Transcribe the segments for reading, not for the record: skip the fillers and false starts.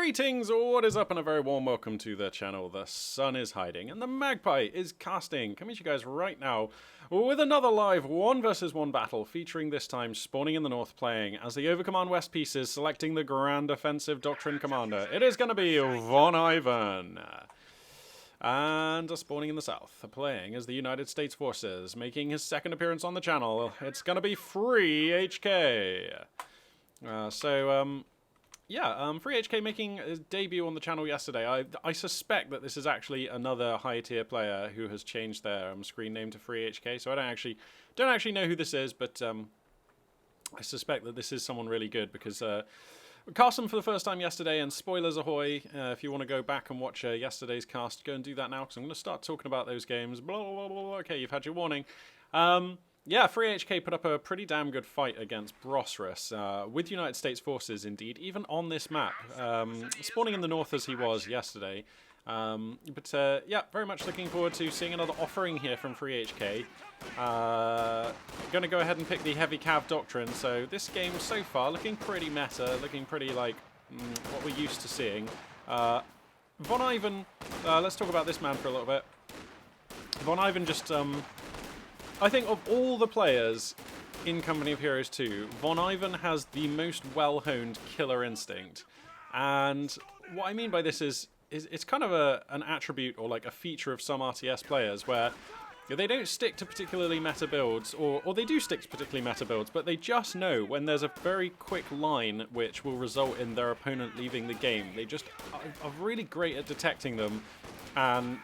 Greetings, what is up, and a very warm welcome to the channel. The sun is hiding and the magpie is casting. Coming to you guys right now with another live 1 versus 1 battle, featuring this time Spawning in the North playing as the Overcommand West pieces, selecting the Grand Offensive Doctrine Commander. It is going to be VonIvan. And Spawning in the South, playing as the United States Forces, making his second appearance on the channel. It's going to be Free HK. Free HK making his debut on the channel yesterday. I suspect that this is actually another high tier player who has changed their screen name to Free HK. So I don't actually know who this is, but I suspect that this is someone really good because we cast him for the first time yesterday. And spoilers ahoy! If you want to go back and watch yesterday's cast, go and do that now because I'm going to start talking about those games. Blah blah blah blah. Okay, you've had your warning. Yeah, Free HK put up a pretty damn good fight against Brosrus, with United States forces indeed, even on this map. Spawning in the north as he was yesterday. Yeah, very much looking forward to seeing another offering here from Free HK. Going to go ahead and pick the Heavy Cav Doctrine, so this game so far looking pretty meta, looking pretty like what we're used to seeing. VonIvan, let's talk about this man for a little bit. VonIvan just... I think of all the players in Company of Heroes 2, VonIvan has the most well-honed killer instinct. And what I mean by this is it's kind of an attribute or like a feature of some RTS players where they don't stick to particularly meta builds, or they do stick to particularly meta builds, but they just know when there's a very quick line which will result in their opponent leaving the game. They just are really great at detecting them and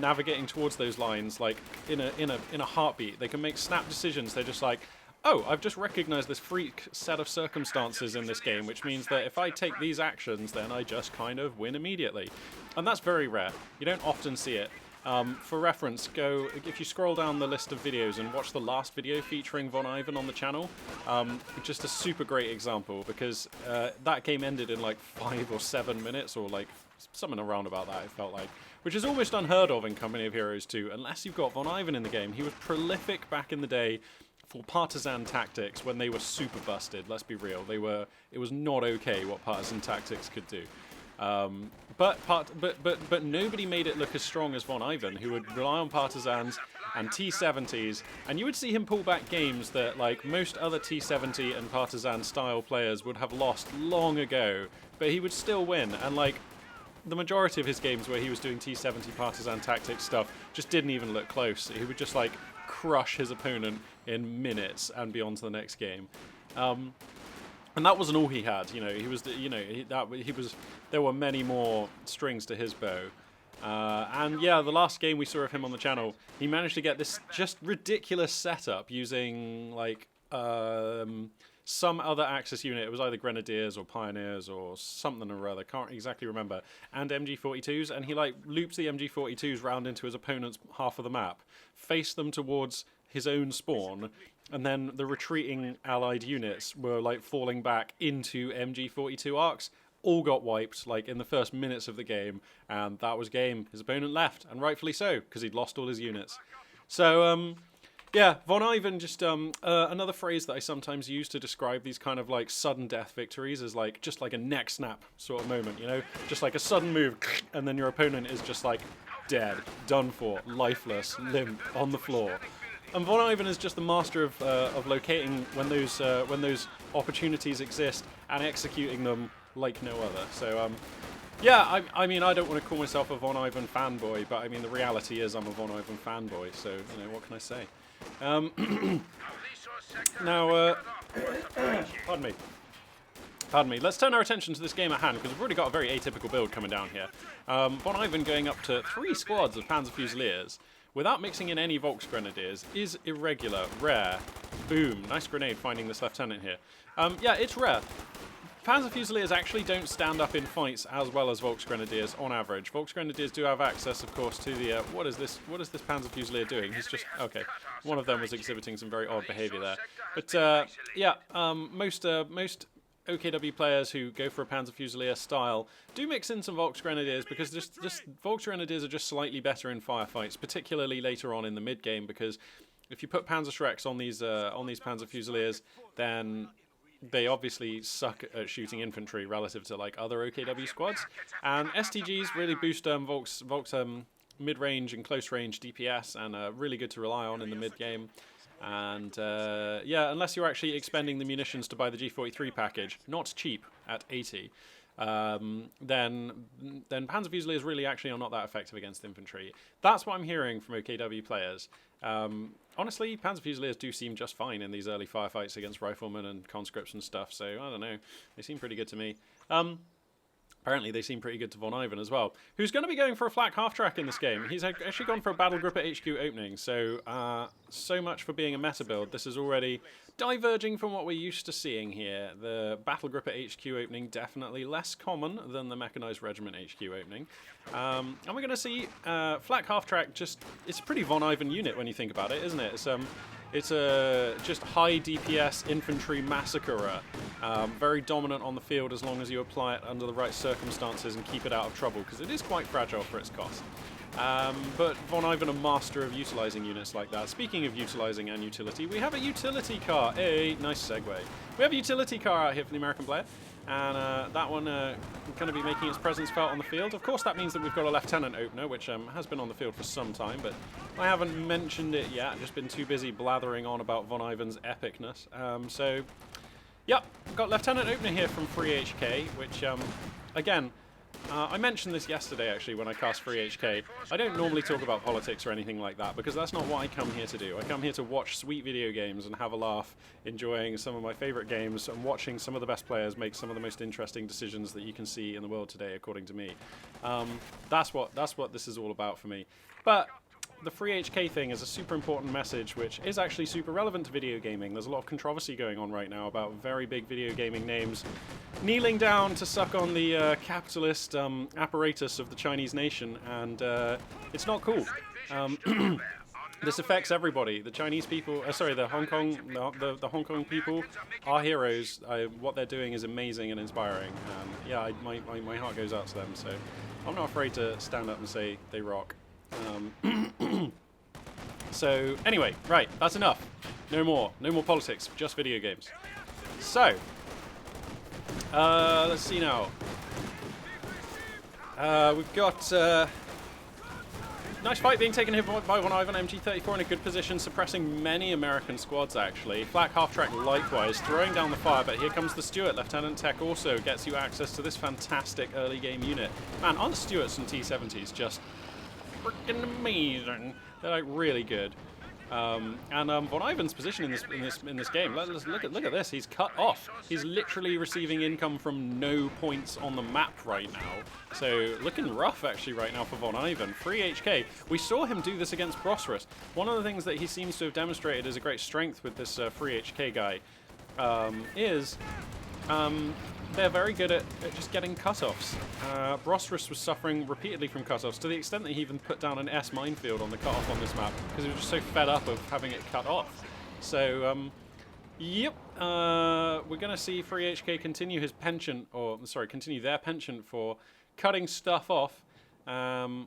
navigating towards those lines like in a heartbeat. They can make snap decisions. They're just like, oh, I've just recognized this freak set of circumstances in this game, which means that if I take these actions, then I just kind of win immediately. And that's very rare. You don't often see it. For reference, if you scroll down the list of videos and watch the last video featuring VonIvan on the channel, just a super great example, because that game ended in like 5 or 7 minutes, or like something around about that, it felt like. Which is almost unheard of in Company of Heroes 2, unless you've got VonIvan in the game. He was prolific back in the day for partisan tactics when they were super busted, let's be real. It was not okay what partisan tactics could do. But nobody made it look as strong as VonIvan, who would rely on partisans and T70s, and you would see him pull back games that like most other T70 and partisan style players would have lost long ago, but he would still win. And like the majority of his games where he was doing T70 partisan tactics stuff just didn't even look close. He would just like crush his opponent in minutes and be on to the next game. And that wasn't all he had. You know, there were many more strings to his bow. And yeah, the last game we saw of him on the channel, he managed to get this just ridiculous setup using like some other Axis unit. It was either Grenadiers or Pioneers or something or other, can't exactly remember, and MG42s, and he like loops the MG42s round into his opponent's half of the map, faced them towards his own spawn, and then the retreating allied units were like falling back into MG42 arcs, all got wiped like in the first minutes of the game, and that was game. His opponent left, and rightfully so, because he'd lost all his units. So yeah, VonIvan, just another phrase that I sometimes use to describe these kind of like sudden death victories is like just like a neck snap sort of moment, you know, just like a sudden move, and then your opponent is just like dead, done for, lifeless, limp on the floor. And VonIvan is just the master of locating when those opportunities exist and executing them like no other. So yeah, I mean, I don't want to call myself a VonIvan fanboy, but I mean the reality is I'm a VonIvan fanboy. So you know, what can I say? Now, pardon me, let's turn our attention to this game at hand, because we've already got a very atypical build coming down here. VonIvan going up to 3 squads of Panzer Fusiliers, without mixing in any Volksgrenadiers, is irregular, rare. Boom, nice grenade finding this lieutenant here. Yeah, it's rare. Panzer Fusiliers actually don't stand up in fights as well as Volksgrenadiers on average. Volksgrenadiers do have access, of course, to the... What is this Panzer Fusilier doing? He's just... Okay, one of them was exhibiting some very odd behaviour there. But, yeah, most OKW players who go for a Panzer Fusilier style do mix in some Volksgrenadiers, because just Volksgrenadiers are just slightly better in firefights, particularly later on in the mid-game, because if you put Panzer Shreks on these Panzer Fusiliers, then they obviously suck at shooting infantry relative to like other OKW squads, and STGs really boost Volk's mid-range and close-range DPS, and really good to rely on in the mid-game. And yeah, unless you're actually expending the munitions to buy the G43 package, not cheap at 80, then Panzer Fusiliers really actually are not that effective against infantry. That's what I'm hearing from OKW players. Honestly, Panzer Fusiliers do seem just fine in these early firefights against riflemen and conscripts and stuff, so I don't know. They seem pretty good to me. Apparently they seem pretty good to VonIvan as well, who's going to be going for a flak half-track in this game. He's actually gone for a battle group at HQ opening, so so much for being a meta build. This is already diverging from what we're used to seeing here. The battle group at HQ opening definitely less common than the mechanized regiment HQ opening. And we're going to see flak half-track just, it's a pretty VonIvan unit when you think about it, isn't it? It's a just high DPS infantry massacrer, very dominant on the field as long as you apply it under the right circumstances and keep it out of trouble, because it is quite fragile for its cost. But VonIvan a master of utilizing units like that. Speaking of utilizing and utility, we have a utility car. Hey, nice segue. We have a utility car out here for the American player, and that one going to be making its presence felt on the field. Of course, that means that we've got a lieutenant opener, which has been on the field for some time, but I haven't mentioned it yet. I've just been too busy blathering on about VonIvan's epicness. So, yep, got lieutenant opener here from FreeHK, which, again, I mentioned this yesterday, actually, when I cast FreeHK. I don't normally talk about politics or anything like that, because that's not what I come here to do. I come here to watch sweet video games and have a laugh, enjoying some of my favorite games and watching some of the best players make some of the most interesting decisions that you can see in the world today, according to me. That's what this is all about for me. But the FreeHK thing is a super important message, which is actually super relevant to video gaming. There's a lot of controversy going on right now about very big video gaming names kneeling down to suck on the capitalist apparatus of the Chinese nation, and it's not cool. This affects everybody. The Chinese people, sorry, the Hong Kong people are heroes. What they're doing is amazing and inspiring. Yeah, my heart goes out to them. So I'm not afraid to stand up and say they rock. So anyway, right, that's enough. No more politics, just video games. So let's see now. We've got nice fight being taken here by VonIvan. MG34 in a good position, suppressing many American squads actually. Flak half-track likewise, throwing down the fire, but here comes the Stuart. Lieutenant Tech also gets you access to this fantastic early game unit. Man, aren't Stuarts and T-70s just freaking amazing? They're like really good. And VonIvan's position in this game. Let's look at this. He's cut off. He's literally receiving income from no points on the map right now. So looking rough actually right now for VonIvan. FreeHK. We saw him do this against Brosserus. One of the things that he seems to have demonstrated as a great strength with this FreeHK guy is they're very good at just getting cutoffs. Brosserus was suffering repeatedly from cutoffs, to the extent that he even put down an S minefield on the cutoff on this map, because he was just so fed up of having it cut off. So, yep, we're going to see FreeHK continue his penchant, continue their penchant for cutting stuff off. Some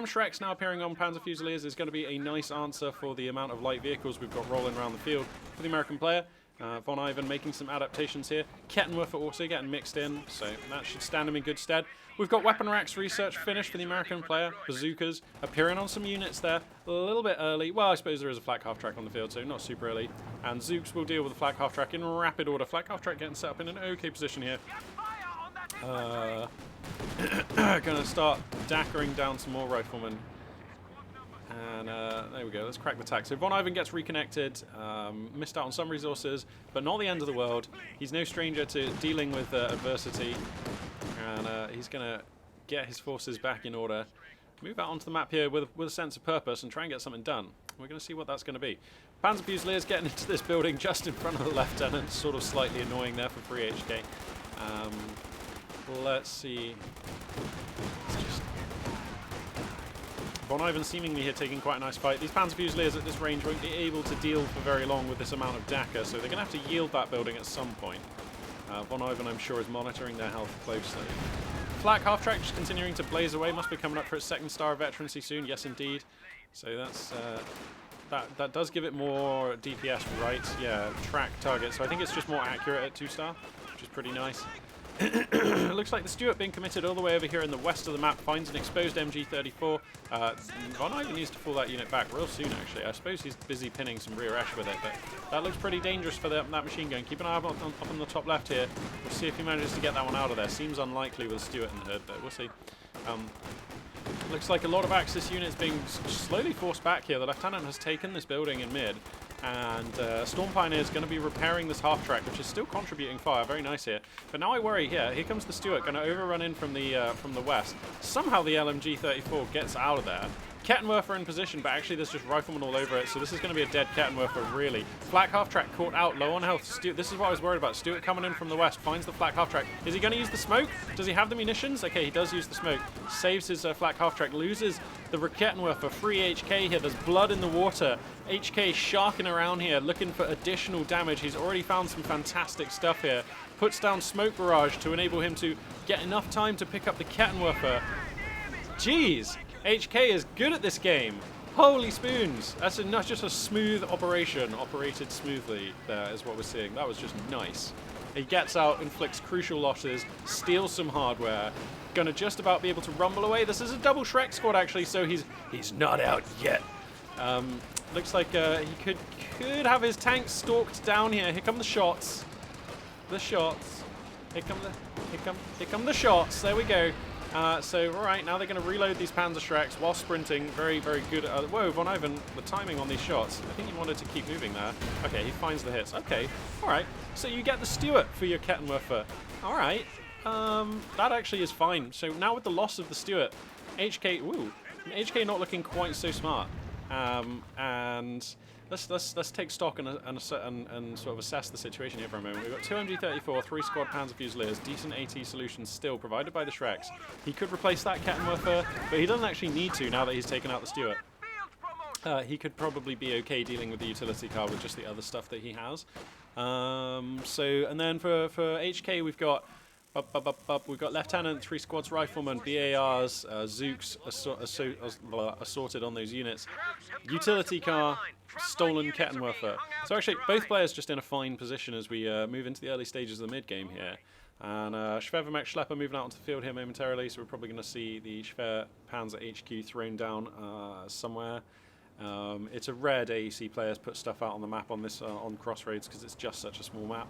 Shreks now appearing on Panzer Fusiliers is going to be a nice answer for the amount of light vehicles we've got rolling around the field for the American player. VonIvan making some adaptations here. Kettenwerfer also getting mixed in, so that should stand him in good stead. We've got weapon racks research finished for the American player. Bazookas appearing on some units there a little bit early. Well, I suppose there is a flak half-track on the field, so not super early. And Zooks will deal with the flak half-track in rapid order. Flak half-track getting set up in an okay position here. Gonna start dackering down some more riflemen. And there we go, let's crack the tack. So VonIvan gets reconnected, missed out on some resources, but not the end of the world. He's no stranger to dealing with adversity, and he's going to get his forces back in order, move out onto the map here with a sense of purpose and try and get something done. We're going to see what that's going to be. Panzer Fusiliers getting into this building just in front of the lieutenant, sort of slightly annoying there for FreeHK. Let's see. Let's just... VonIvan seemingly here taking quite a nice fight. These Panzer Fusiliers at this range won't be able to deal for very long with this amount of DACA, so they're going to have to yield that building at some point. VonIvan, I'm sure, is monitoring their health closely. Flak half-track just continuing to blaze away, must be coming up for its second star of veterancy soon, yes indeed. So that's that does give it more DPS, right? Yeah, track target. So I think it's just more accurate at 2-star, which is pretty nice. It looks like the Stuart being committed all the way over here in the west of the map finds an exposed MG34. VonIvan needs to pull that unit back real soon, actually. I suppose he's busy pinning some rear esh with it, but that looks pretty dangerous for that machine gun. Keep an eye up on the top left here. We'll see if he manages to get that one out of there. Seems unlikely with Stuart in the hood, but we'll see. Looks like a lot of Axis units being slowly forced back here. The Lieutenant has taken this building in mid, and Storm Pioneer is going to be repairing this half-track, which is still contributing fire. Very nice here. But now I worry here. Here comes the Stuart, going to overrun in from the west. Somehow the LMG-34 gets out of there. Kettenwerfer in position, but actually there's just riflemen all over it, so this is going to be a dead Kettenwerfer, really. Flak half-track caught out, low on health. Stuart, this is what I was worried about. Stuart coming in from the west, finds the flak half-track. Is he going to use the smoke? Does he have the munitions? Okay, he does use the smoke. Saves his flak half-track, loses the Kettenwerfer. Free HK here, there's blood in the water. HK sharking around here, looking for additional damage. He's already found some fantastic stuff here. Puts down smoke barrage to enable him to get enough time to pick up the Kettenwerfer. Jeez! HK is good at this game. Holy spoons. That's not just a smooth operation, operated smoothly. There is what we're seeing. That was just nice. He gets out, inflicts crucial losses, steals some hardware. Gonna just about be able to rumble away. This is a double Shrek squad, actually, so he's not out yet. Looks like he could have his tanks stalked down here. Here come the shots. The shots. Here come the shots. There we go. So, alright, now they're going to reload these Panzer Shreks while sprinting. Very, very good. Whoa, VonIvan, the timing on these shots. I think he wanted to keep moving there. Okay, he finds the hits. Okay, alright. So you get the Stuart for your Kettenwerfer. Alright. That actually is fine. So now with the loss of the Stuart, HK not looking quite so smart. And let's take stock and sort of assess the situation here for a moment. We've got 2 MG34, 3 squad Panzer Fusiliers, decent AT solutions still provided by the Shreks. He could replace that Kettenwerfer, but he doesn't actually need to now that he's taken out the Stuart. He could probably be okay dealing with the utility car with just the other stuff that he has. And then for HK we've got Lieutenant, 3 squads riflemen, BARs, Zooks assorted on those units. Utility car, stolen Kettenwerfer. So actually, both players just in a fine position as we move into the early stages of the mid-game here. And Schwevermech Schlepper moving out onto the field here momentarily, so we're probably going to see the Schwer Panzer HQ thrown down somewhere. It's a rare day you see players put stuff out on the map on this on Crossroads because it's just such a small map.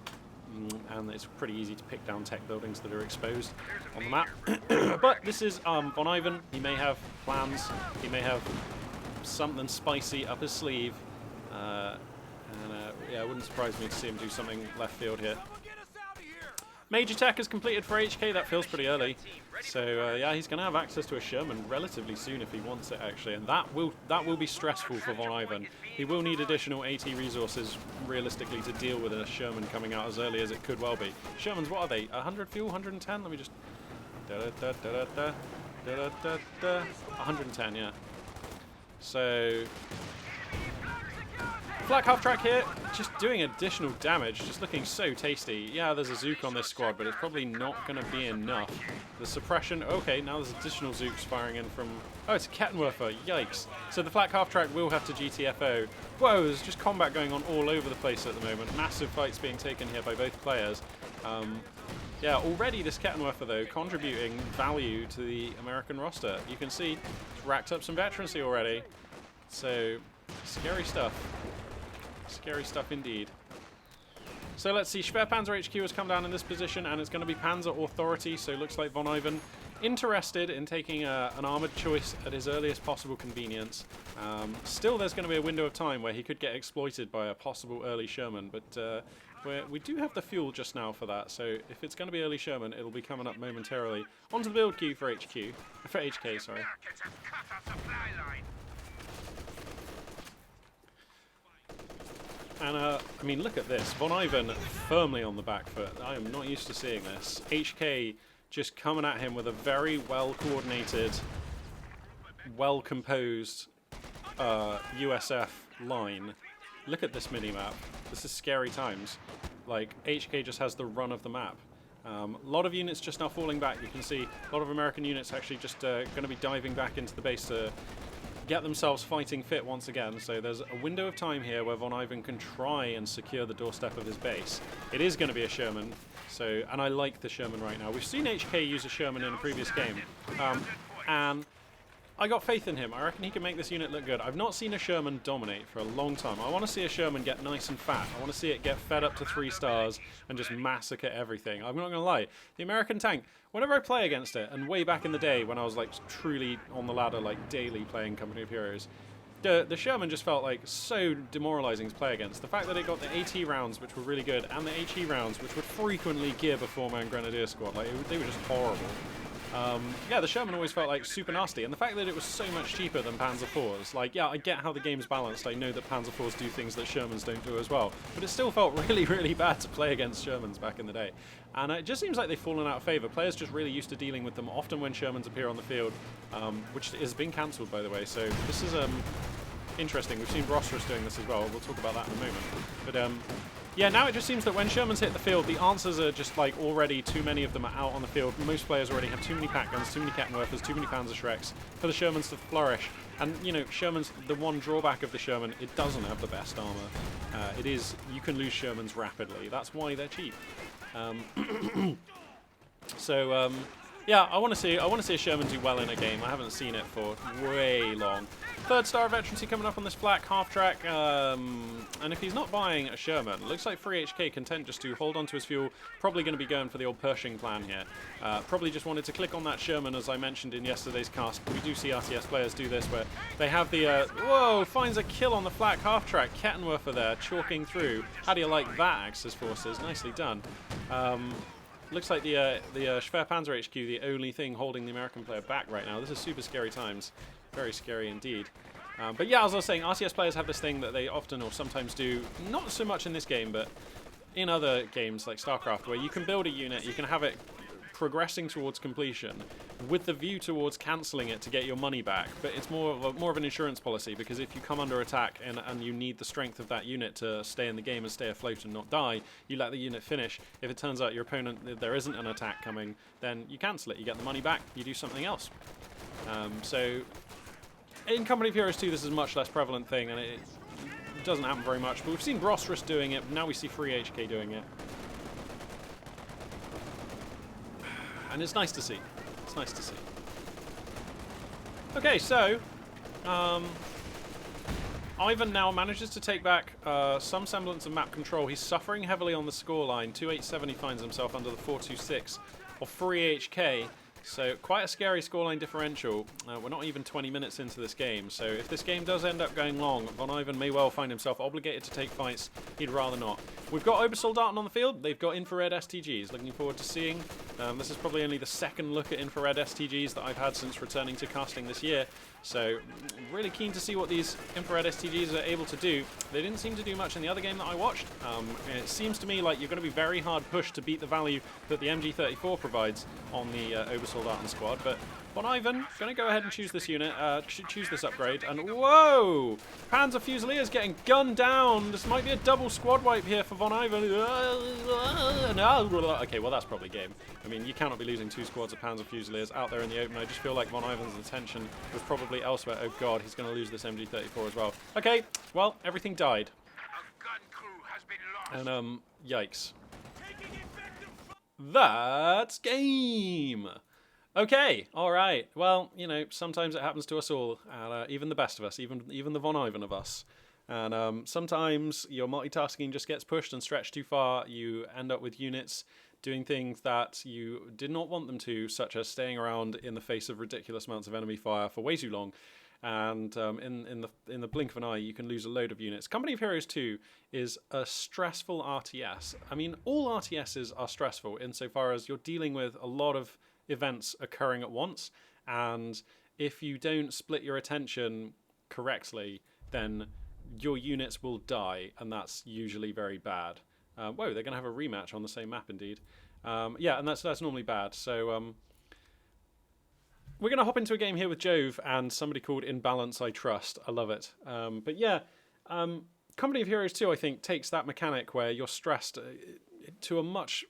And it's pretty easy to pick down tech buildings that are exposed on the map. But this is VonIvan. He may have plans. He may have something spicy up his sleeve. Yeah, it wouldn't surprise me to see him do something left field here. Major tech is completed for HK. That feels pretty early. So yeah, he's going to have access to a Sherman relatively soon if he wants it, actually, and that will be stressful for VonIvan. He will need additional AT resources realistically to deal with a Sherman coming out as early as it could well be. Shermans, what are they? 100 fuel, 110? Let me just 110, yeah. So Flak half track here, just doing additional damage, just looking so tasty. Yeah, there's a Zook on this squad, but it's probably not going to be enough. The suppression, okay, now there's additional Zooks firing in from... Oh, it's a Kettenwerfer, yikes. So the Flak half track will have to GTFO. Whoa, there's just combat going on all over the place at the moment. Massive fights being taken here by both players. Yeah, already this Kettenwerfer, though, contributing value to the American roster. You can see it's racked up some veterancy already. So, scary stuff. Scary stuff indeed. So let's see, Schwer Panzer HQ has come down in this position, and it's going to be Panzer Authority, so it looks like VonIvan interested in taking an armoured choice at his earliest possible convenience. Still, there's going to be a window of time where he could get exploited by a possible early Sherman, but we do have the fuel just now for that, so if it's going to be early Sherman, it'll be coming up momentarily. Onto the build queue for HK, sorry. And, I mean, look at this. VonIvan firmly on the back foot. I am not used to seeing this. HK just coming at him with a very well-coordinated, well-composed USF line. Look at this mini-map. This is scary times. Like, HK just has the run of the map. A lot of units just now falling back. You can see a lot of American units actually just going to be diving back into the base to get themselves fighting fit once again. So there's a window of time here where VonIvan can try and secure the doorstep of his base. It is going to be a Sherman, so, and I like the Sherman right now. We've seen HK use a Sherman in a previous game, and I got faith in him. I reckon he can make this unit look good. I've not seen a Sherman dominate for a long time. I want to see a Sherman get nice and fat. I want to see it get fed up to 3 stars and just massacre everything. I'm not going to lie. The American tank, whenever I play against it, and way back in the day when I was like truly on the ladder, like daily playing Company of Heroes, the Sherman just felt like so demoralizing to play against. The fact that it got the AT rounds, which were really good, and the HE rounds, which would frequently gear the 4-man Grenadier squad, like they were just horrible. Yeah, the Sherman always felt like super nasty, and the fact that it was so much cheaper than Panzer IVs, like, yeah, I get how the game's balanced. I know that Panzer IVs do things that Shermans don't do as well, but it still felt really, really bad to play against Shermans back in the day. And it just seems like they've fallen out of favour. Players just really used to dealing with them often when Shermans appear on the field, which has been cancelled, by the way, so this is interesting. We've seen Rostrus doing this as well. We'll talk about that in a moment. But yeah, now it just seems that when Shermans hit the field, the answers are just like already too many of them are out on the field. Most players already have too many pack guns, too many Kettenwerfers, too many Panzerschrecks for the Shermans to flourish. And, you know, Shermans, the one drawback of the Sherman, it doesn't have the best armor. It is, you can lose Shermans rapidly. That's why they're cheap. Yeah, I want to see a Sherman do well in a game. I haven't seen it for way long. 3rd star of veterancy coming up on this flak, half track, and if he's not buying a Sherman, it looks like FreeHK content just to hold on to his fuel. Probably going to be going for the old Pershing plan here. Probably just wanted to click on that Sherman, as I mentioned in yesterday's cast. We do see RTS players do this, where they have the whoa, finds a kill on the flak half track. Kettenwerfer there, chalking through. How do you like that, Axis forces? Nicely done. Looks like the Schwer Panzer HQ, the only thing holding the American player back right now. This is super scary times. Very scary indeed. But yeah, as I was saying, RTS players have this thing that they often or sometimes do, not so much in this game, but in other games like StarCraft, where you can build a unit, you can have it progressing towards completion with the view towards cancelling it to get your money back, but it's more of an insurance policy, because if you come under attack and you need the strength of that unit to stay in the game and stay afloat and not die, you let the unit finish. If it turns out your opponent, there isn't an attack coming, then you cancel it, you get the money back, you do something else. So in Company of Heroes 2 this is a much less prevalent thing, and it doesn't happen very much, but we've seen Rostrus doing it, now we see FreeHK doing it. And it's nice to see. It's nice to see. Okay, so Ivan now manages to take back some semblance of map control. He's suffering heavily on the scoreline. 287 he finds himself under the 426 of FreeHK. So quite a scary scoreline differential. We're not even 20 minutes into this game, so if this game does end up going long, VonIvan may well find himself obligated to take fights he'd rather not. We've got Obersoldaten on the field. They've got infrared STGs. Looking forward to seeing. This is probably only the second look at infrared STGs that I've had since returning to casting this year. So really keen to see what these infrared STGs are able to do. They didn't seem to do much in the other game that I watched. It seems to me like you're going to be very hard pushed to beat the value that the MG34 provides on the Obersoldaten squad. But VonIvan going to go ahead and choose this unit, choose this upgrade, and whoa! Panzer Fusilier is getting gunned down. This might be a double squad wipe here for VonIvan. Okay, well that's probably game. I mean, you cannot be losing 2 squads of Panzer Fusiliers out there in the open. I just feel like VonIvan's attention was probably elsewhere. Oh god, he's going to lose this MG34 as well. Okay, well, everything died. And yikes. That's game! Okay, alright. Well, you know, sometimes it happens to us all, and even the best of us, even the VonIvan of us. And sometimes your multitasking just gets pushed and stretched too far. You end up with units doing things that you did not want them to, such as staying around in the face of ridiculous amounts of enemy fire for way too long. And in the blink of an eye, you can lose a load of units. Company of Heroes 2 is a stressful RTS. I mean, all RTSs are stressful insofar as you're dealing with a lot of events occurring at once, and if you don't split your attention correctly, then your units will die, and that's usually very bad. Whoa, they're going to have a rematch on the same map indeed. Yeah, and that's normally bad. So we're going to hop into a game here with Jove and somebody called In Balance I Trust. I love it. But yeah, Company of Heroes 2 I think takes that mechanic where you're stressed to a much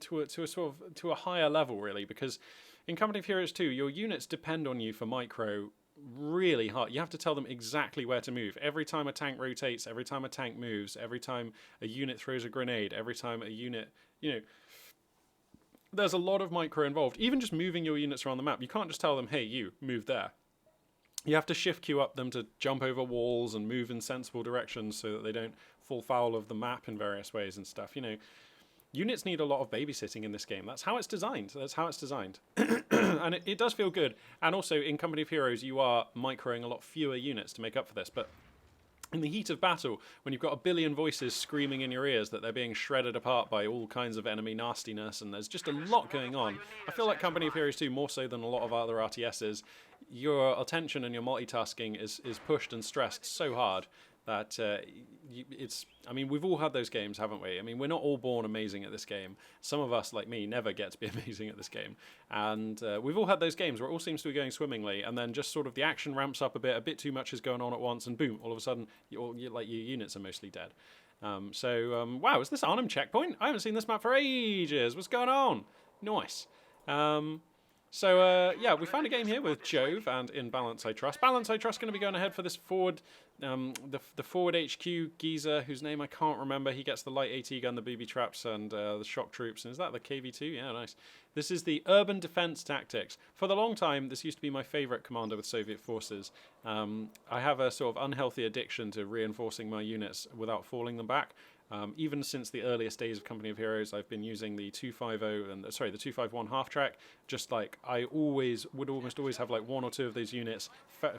to a higher level, really, because in Company of Heroes 2 your units depend on you for micro really hard. You have to tell them exactly where to move. Every time a tank rotates, every time a tank moves, every time a unit throws a grenade, every time a unit, there's a lot of micro involved. Even just moving your units around the map, you can't just tell them, hey, you, move there. You have to shift queue up them to jump over walls and move in sensible directions so that they don't fall foul of the map in various ways and stuff. Units need a lot of babysitting in this game. That's how it's designed. And it does feel good. And also, in Company of Heroes, you are microing a lot fewer units to make up for this. But in the heat of battle, when you've got a billion voices screaming in your ears that they're being shredded apart by all kinds of enemy nastiness, and there's just a lot going on, I feel like Company of Heroes 2, more so than a lot of other RTSs, your attention and your multitasking is pushed and stressed so hard that we've all had those games, haven't we? We're not all born amazing at this game. Some of us, like me, never get to be amazing at this game. And we've all had those games where it all seems to be going swimmingly, and then just sort of the action ramps up a bit too much is going on at once, and boom, all of a sudden, your units are mostly dead. Wow, is this Arnhem checkpoint? I haven't seen this map for ages. What's going on? Nice. Yeah, we found a game here with Jove and in Balance I Trust. Balance I Trust going to be going ahead for this forward, the forward HQ geezer, whose name I can't remember. He gets the light AT gun, the booby traps, and the shock troops. And is that the KV-2? Yeah, nice. This is the Urban Defense Tactics. For the long time, this used to be my favorite commander with Soviet forces. I have a sort of unhealthy addiction to reinforcing my units without falling them back. Even since the earliest days of Company of Heroes, I've been using the 250 and the 251 half track. Just like I would almost always have like one or two of those units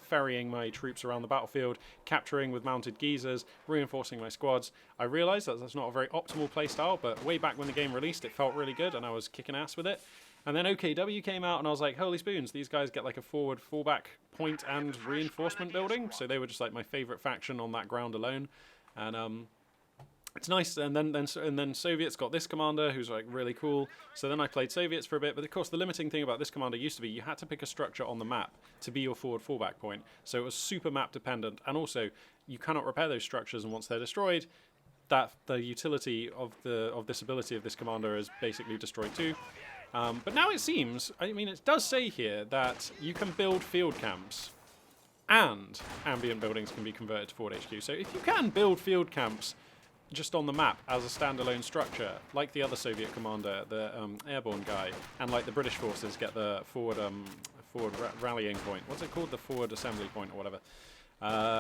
ferrying my troops around the battlefield, capturing with mounted geezers, reinforcing my squads. I realised that that's not a very optimal playstyle, but way back when the game released, it felt really good, and I was kicking ass with it. And then OKW came out, and I was like, holy spoons, these guys get like a forward, fallback, point, and reinforcement building. So they were just like my favourite faction on that ground alone, and it's nice. And then Soviets got this commander who's like really cool. So then I played Soviets for a bit, but of course the limiting thing about this commander used to be you had to pick a structure on the map to be your forward fallback point. So it was super map dependent, and also you cannot repair those structures, and once they're destroyed, that the utility of this ability of this commander is basically destroyed too. But now it seems, it does say here that you can build field camps and ambient buildings can be converted to forward HQ. So if you can build field camps just on the map as a standalone structure, like the other Soviet commander, the airborne guy, and like the British forces get the forward rallying point. What's it called? The forward assembly point or whatever.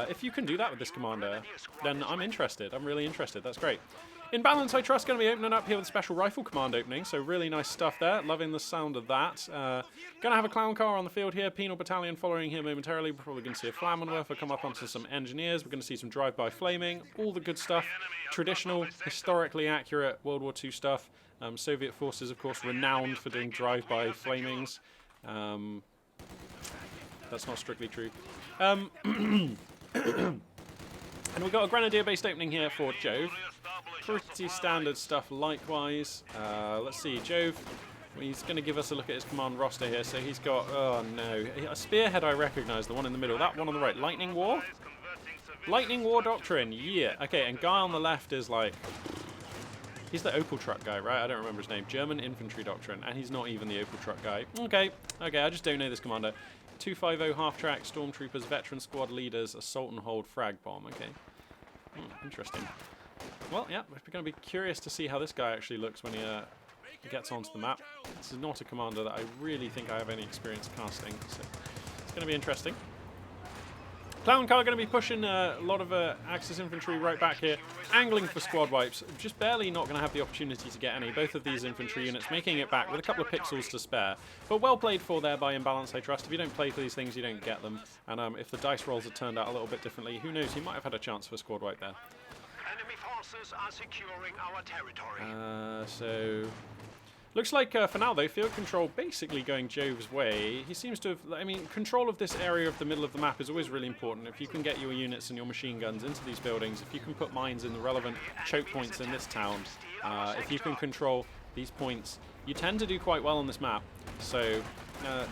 If you can do that with this commander, then I'm interested. I'm really interested. That's great. In Balance, I Trust going to be opening up here with a special rifle command opening, so really nice stuff there. Loving the sound of that. Going to have a clown car on the field here, penal battalion following here momentarily. We're probably going to see a Flammenwerfer come up onto some engineers. We're going to see some drive-by flaming, all the good stuff. Traditional, historically accurate World War II stuff. Soviet forces, of course, renowned for doing drive-by flamings. That's not strictly true. And we've got a Grenadier-based opening here for Jove. Pretty standard stuff likewise. Let's see, Jove, he's going to give us a look at his command roster here. So he's got, oh no, a Spearhead I recognise, the one in the middle. That one on the right, Lightning War? Lightning War Doctrine, yeah. Okay, and guy on the left is like, he's the Opel Truck guy, right? I don't remember his name. German Infantry Doctrine, and he's not even the Opel Truck guy. Okay, I just don't know this commander. 250 half-track, Stormtroopers, Veteran Squad Leaders, Assault and Hold, Frag Bomb. Okay, interesting. Well, yeah, we're going to be curious to see how this guy actually looks when he gets onto the map. This is not a commander that I really think I have any experience casting, so it's going to be interesting. Clown car going to be pushing a lot of Axis infantry right back here, angling for squad wipes. Just barely not going to have the opportunity to get any. Both of these infantry units making it back with a couple of pixels to spare. But well played for there by In Balance, I Trust. If you don't play for these things, you don't get them. And if the dice rolls had turned out a little bit differently, who knows, he might have had a chance for a squad wipe there. Enemy forces are securing our territory. So looks like for now though, field control basically going Jove's way. He seems to have, control of this area of the middle of the map is always really important. If you can get your units and your machine guns into these buildings, if you can put mines in the relevant choke points in this town, if you can control these points, you tend to do quite well on this map. So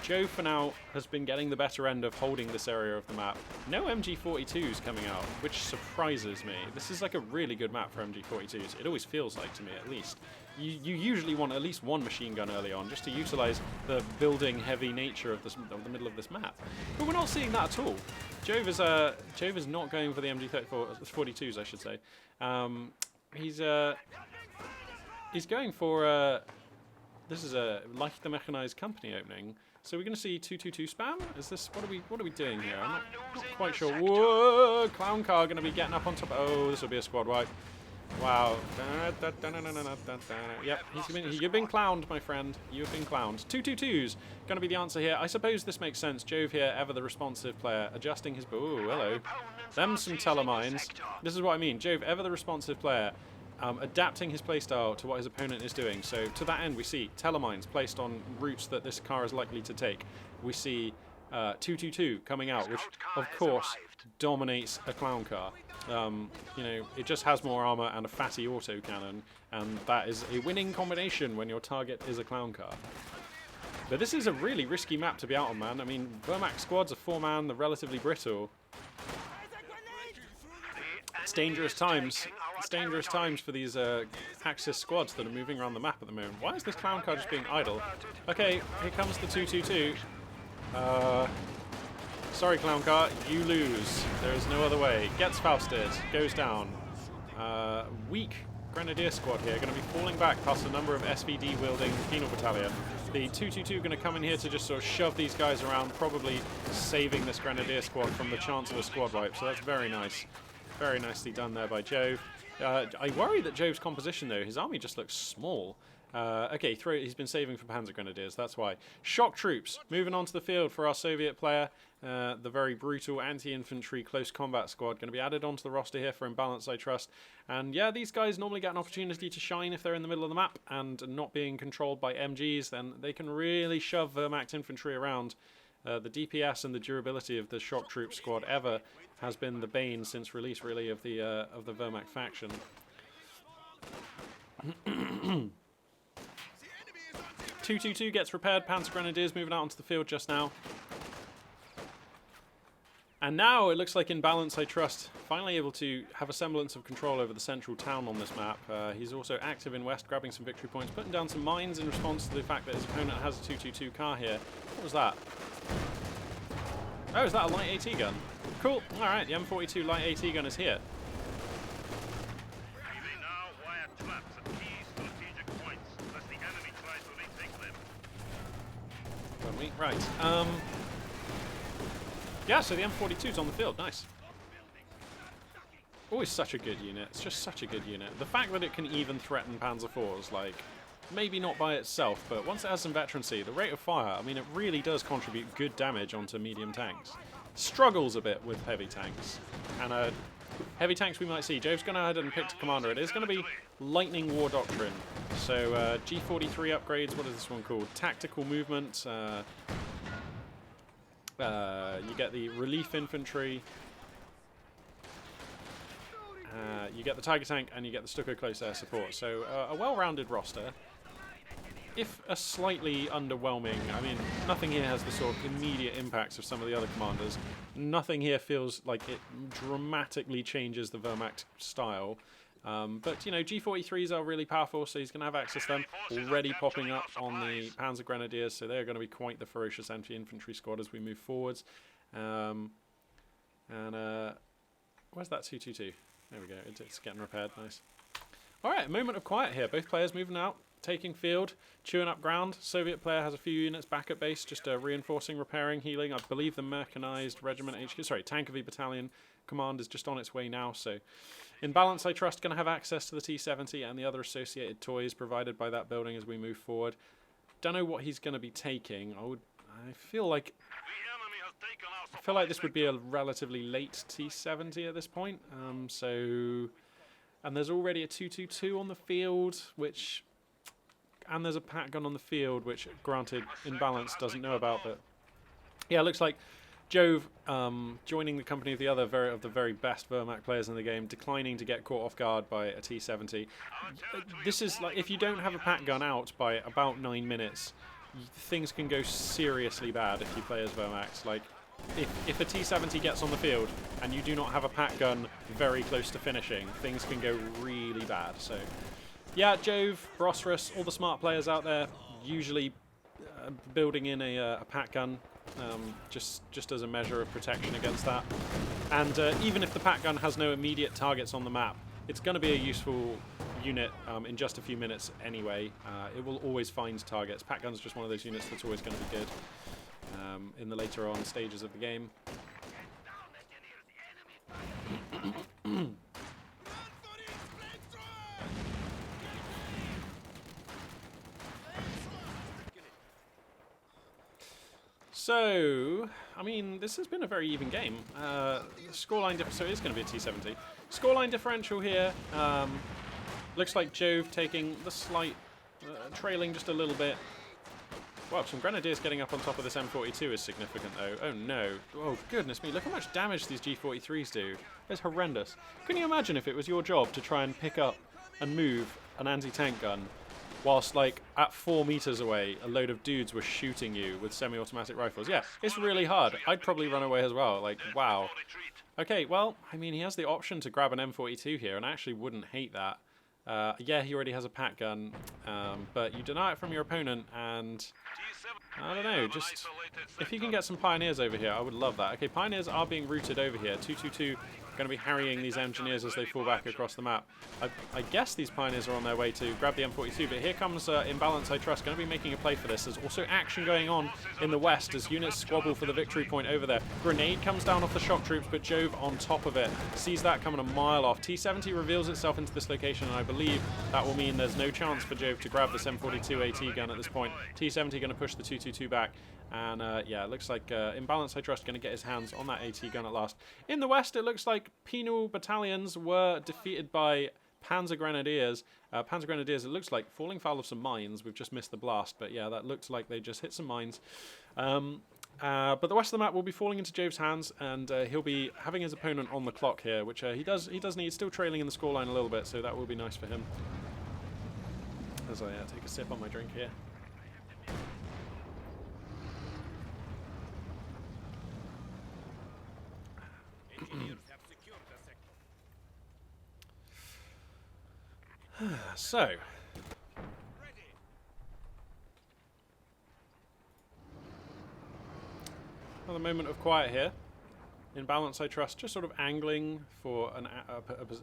Jove for now has been getting the better end of holding this area of the map. No MG42s coming out, which surprises me. This is like a really good map for MG42s. It always feels like, to me at least. You usually want at least one machine gun early on, just to utilize the building heavy nature of the middle of this map. But we're not seeing that at all. Jove is not going for the MG42s, I should say. He's going for this is a like the mechanized company opening. So we're going to see 222 spam. Is this what are we doing here? I'm not quite sure. Whoa! Clown car going to be getting up on top. Oh, this will be a squad wipe. Wow. Yep, you've been clowned, my friend. You've been clowned. 222's going to be the answer here. I suppose this makes sense. Jove here, ever the responsive player, adjusting his... Ooh, hello. Them some telemines. This is what I mean. Jove, ever the responsive player, adapting his playstyle to what his opponent is doing. So to that end, we see telemines placed on routes that this car is likely to take. We see 222 coming out, which, of course, dominates a clown car. You know, it just has more armor and a fatty autocannon, and that is a winning combination when your target is a clown car. But this is a really risky map to be out on, man. I mean, Vermac squads are 4-man, they're relatively brittle. It's dangerous times. It's dangerous times for these Axis squads that are moving around the map at the moment. Why is this clown car just being idle? Okay, here comes the 222. Sorry, clown car, you lose. There is no other way. Gets Fausted, goes down. Weak Grenadier squad here, going to be falling back past a number of SVD-wielding penal battalion. The 222 going to come in here to just sort of shove these guys around, probably saving this Grenadier squad from the chance of a squad wipe. So that's very nice. Very nicely done there by Jove. I worry that Jove's composition, though, his army just looks small. Okay, he's been saving for Panzer Grenadiers, that's why. Shock troops, moving onto the field for our Soviet player. The very brutal anti-infantry close combat squad going to be added onto the roster here for Imbalance, I trust. And yeah, these guys normally get an opportunity to shine if they're in the middle of the map and not being controlled by MGs. Then they can really shove Wehrmacht infantry around. The DPS and the durability of the shock troop squad ever has been the bane since release, really, of the Wehrmacht faction. 222 gets repaired. Panzer Grenadiers moving out onto the field just now. And now it looks like Imbalance, I trust, finally able to have a semblance of control over the central town on this map. He's also active in West, grabbing some victory points, putting down some mines in response to the fact that his opponent has a 222 car here. What was that? Oh, is that a light AT gun? Cool. Alright, the M42 light AT gun is here. Right. Yeah, so the M42's on the field. Nice. Always such a good unit. It's just such a good unit. The fact that it can even threaten Panzer IVs, like, maybe not by itself, but once it has some veterancy, the rate of fire, I mean, it really does contribute good damage onto medium tanks. Struggles a bit with heavy tanks. And heavy tanks we might see. Jove's going to ahead and pick a commander. It is going to be Lightning War Doctrine. So G43 upgrades, what is this one called? Tactical movement. You get the relief infantry. You get the Tiger tank, and you get the Stuka close air support. So a well-rounded roster. If a slightly underwhelming, I mean, nothing here has the sort of immediate impacts of some of the other commanders. Nothing here feels like it dramatically changes the Wehrmacht style. But, you know, G43s are really powerful, so he's going to have access to them. Already popping up on the Panzer Grenadiers, so they're going to be quite the ferocious anti-infantry squad as we move forwards. Where's that 222? There we go, it's getting repaired, nice. Alright, a moment of quiet here. Both players moving out, taking field, chewing up ground. Soviet player has a few units back at base, just reinforcing, repairing, healing. I believe the mechanized regiment HQ, sorry, Tankovy battalion command is just on its way now, so... Imbalance, I trust, going to have access to the T-70 and the other associated toys provided by that building as we move forward. Don't know what he's going to be taking. I feel like this would be a relatively late T-70 at this point. And there's already a 222 on the field, and there's a Pat gun on the field, which, granted, Imbalance doesn't know about, but yeah, it looks like Jove, joining the company of the very best Wehrmacht players in the game, declining to get caught off guard by a T-70. This is like, if you don't have a Pat gun out by about 9 minutes, things can go seriously bad if you play as VonMax. Like, if a T70 gets on the field and you do not have a pack gun very close to finishing, things can go really bad. So, yeah, Jove, Brosrus, all the smart players out there, usually building in a pack gun, just as a measure of protection against that. And even if the pack gun has no immediate targets on the map, it's going to be a useful unit in just a few minutes anyway. It will always find targets. Pack gun's just one of those units that's always going to be good in the later on stages of the game. So, I mean, this has been a very even game. Scoreline so it is going to be a T70. Scoreline differential here. Looks like Jove taking the slight, trailing just a little bit. Wow, some Grenadiers getting up on top of this M42 is significant, though. Oh, no. Oh, goodness me. Look how much damage these G43s do. It's horrendous. Can you imagine if it was your job to try and pick up and move an anti-tank gun whilst, like, at 4 meters away, a load of dudes were shooting you with semi-automatic rifles? Yeah, it's really hard. I'd probably run away as well. Like, wow. Okay, well, I mean, he has the option to grab an M42 here, and I actually wouldn't hate that. Yeah, he already has a pack gun, but you deny it from your opponent, and I don't know, just if you can get some Pioneers over here, I would love that. Okay, Pioneers are being routed over here. 222 going to be harrying these Engineers as they fall back across the map. I guess these Pioneers are on their way to grab the M42, but here comes Imbalance I Trust, going to be making a play for this. There's also action going on in the west as units squabble for the victory point over there. Grenade comes down off the shock troops, but Jove on top of it sees that coming a mile off. T70 reveals itself into this location, and I believe that will mean there's no chance for Jove to grab this M42 AT gun at this point. T70 going to push the 222 back. And yeah, it looks like Imbalance I Trust going to get his hands on that AT gun at last. In the west, it looks like penal battalions were defeated by Panzer Grenadiers. Panzer Grenadiers, it looks like, falling foul of some mines. We've just missed the blast, but yeah, that looks like they just hit some mines. But the rest of the map will be falling into Jove's hands, and he'll be having his opponent on the clock here, which he does need. Still trailing in the scoreline a little bit, so that will be nice for him. As I take a sip on my drink here. So, another moment of quiet here. Imbalance I Trust, just sort of angling for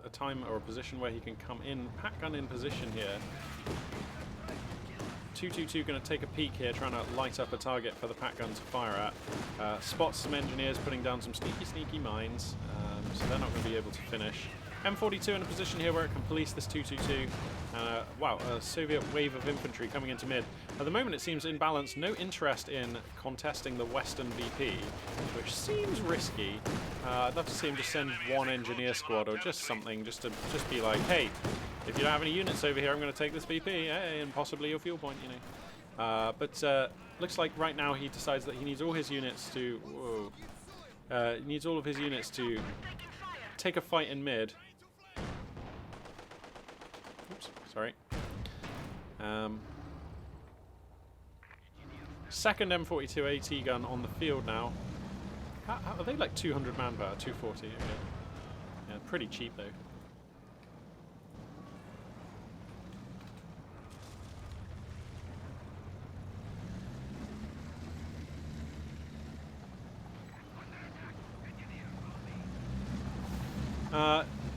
a time or a position where he can come in. Pack gun in position here. 222 going to take a peek here, trying to light up a target for the pack gun to fire at. Spots some Engineers putting down some sneaky mines, so they're not going to be able to finish. M42 in a position here where it can police this 222. Wow, a Soviet wave of infantry coming into mid. At the moment it seems Imbalance, no interest in contesting the western VP, which seems risky. I'd love to see him just send one Engineer squad or just something, just to be like, hey, if you don't have any units over here, I'm going to take this VP, hey, and possibly your fuel point, you know. But looks like right now he decides that he needs all his units to... Whoa. Needs all of his units to take a fight in mid. Oops, sorry. Second M42 AT gun on the field now. How are they like 200 manpower? 240, okay. Yeah, pretty cheap though.